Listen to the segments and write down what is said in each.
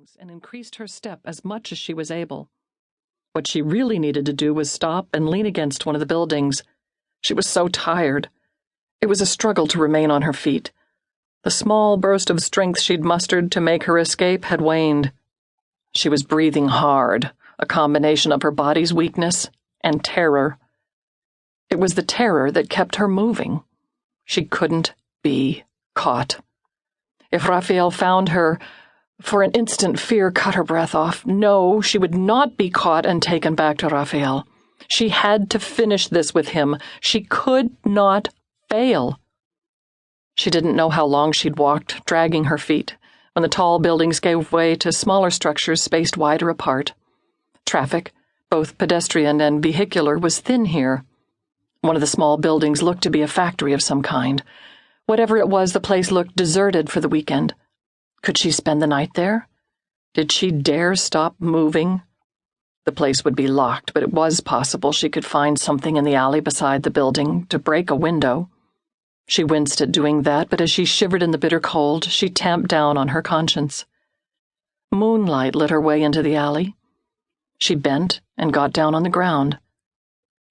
buildings and increased her step as much as she was able. What she really needed to do was stop and lean against one of the buildings. She was so tired. It was a struggle to remain on her feet. The small burst of strength she'd mustered to make her escape had waned. She was breathing hard, a combination of her body's weakness and terror. It was the terror that kept her moving. She couldn't be caught. If Raphael found her, for an instant fear cut her breath off. No, she would not be caught and taken back to Raphael. She had to finish this with him. She could not fail. She didn't know how long she'd walked, dragging her feet, when the tall buildings gave way to smaller structures spaced wider apart. Traffic, both pedestrian and vehicular, was thin here. One of the small buildings looked to be a factory of some kind. Whatever it was, the place looked deserted for the weekend. Could she spend the night there? Did she dare stop moving? The place would be locked, but it was possible she could find something in the alley beside the building to break a window. She winced at doing that, but as she shivered in the bitter cold, she tamped down on her conscience. Moonlight lit her way into the alley. She bent and got down on the ground.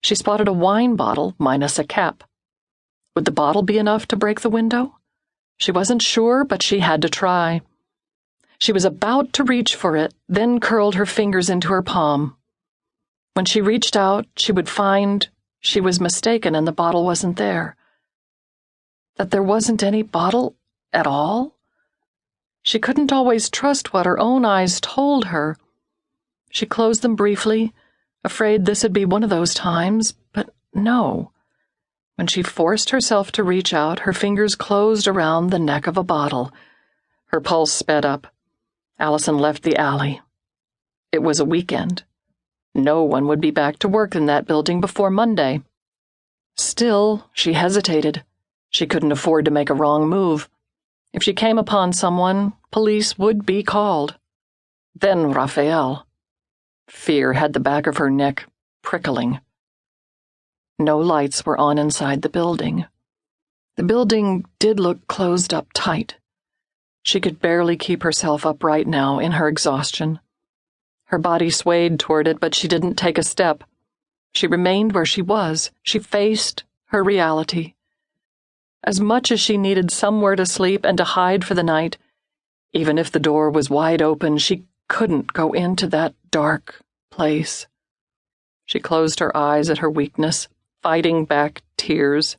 She spotted a wine bottle minus a cap. Would the bottle be enough to break the window? She wasn't sure, but she had to try. She was about to reach for it, then curled her fingers into her palm. When she reached out, she would find she was mistaken and the bottle wasn't there. That there wasn't any bottle at all? She couldn't always trust what her own eyes told her. She closed them briefly, afraid this would be one of those times, but no. When she forced herself to reach out, her fingers closed around the neck of a bottle. Her pulse sped up. Allison left the alley. It was a weekend. No one would be back to work in that building before Monday. Still, she hesitated. She couldn't afford to make a wrong move. If she came upon someone, police would be called. Then Raphael. Fear had the back of her neck prickling. No lights were on inside the building. The building did look closed up tight. She could barely keep herself upright now in her exhaustion. Her body swayed toward it, but she didn't take a step. She remained where she was. She faced her reality. As much as she needed somewhere to sleep and to hide for the night, even if the door was wide open, she couldn't go into that dark place. She closed her eyes at her weakness, fighting back tears.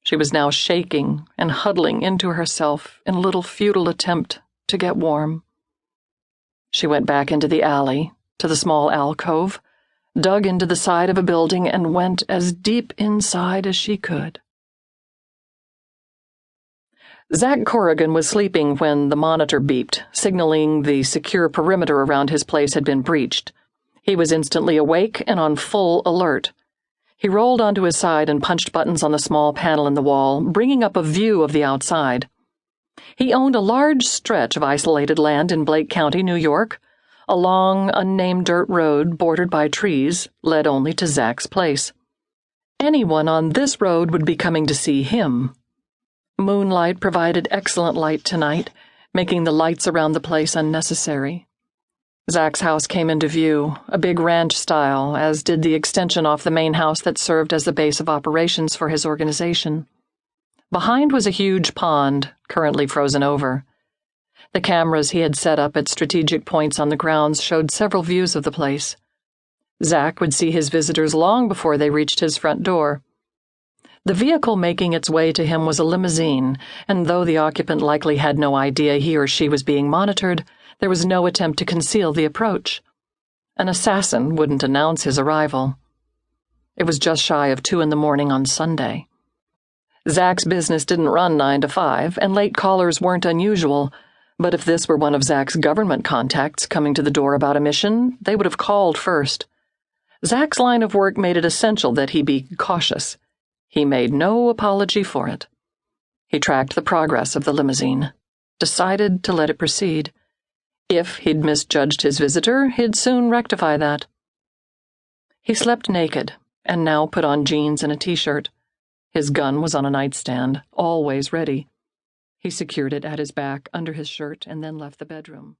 She was now shaking and huddling into herself in a little futile attempt to get warm. She went back into the alley, to the small alcove, dug into the side of a building, and went as deep inside as she could. Zach Corrigan was sleeping when the monitor beeped, signaling the secure perimeter around his place had been breached. He was instantly awake and on full alert. He rolled onto his side and punched buttons on the small panel in the wall, bringing up a view of the outside. He owned a large stretch of isolated land in Blake County, New York. A long, unnamed dirt road bordered by trees led only to Zach's place. Anyone on this road would be coming to see him. Moonlight provided excellent light tonight, making the lights around the place unnecessary. Zach's house came into view, a big ranch style, as did the extension off the main house that served as the base of operations for his organization. Behind was a huge pond, currently frozen over. The cameras he had set up at strategic points on the grounds showed several views of the place. Zach would see his visitors long before they reached his front door. The vehicle making its way to him was a limousine, and though the occupant likely had no idea he or she was being monitored, there was no attempt to conceal the approach. An assassin wouldn't announce his arrival. It was just shy of 2 a.m. on Sunday. Zach's business didn't run 9 to 5, and late callers weren't unusual, but if this were one of Zach's government contacts coming to the door about a mission, they would have called first. Zach's line of work made it essential that he be cautious. He made no apology for it. He tracked the progress of the limousine, decided to let it proceed. If he'd misjudged his visitor, he'd soon rectify that. He slept naked, and now put on jeans and a t-shirt. His gun was on a nightstand, always ready. He secured it at his back under his shirt and then left the bedroom.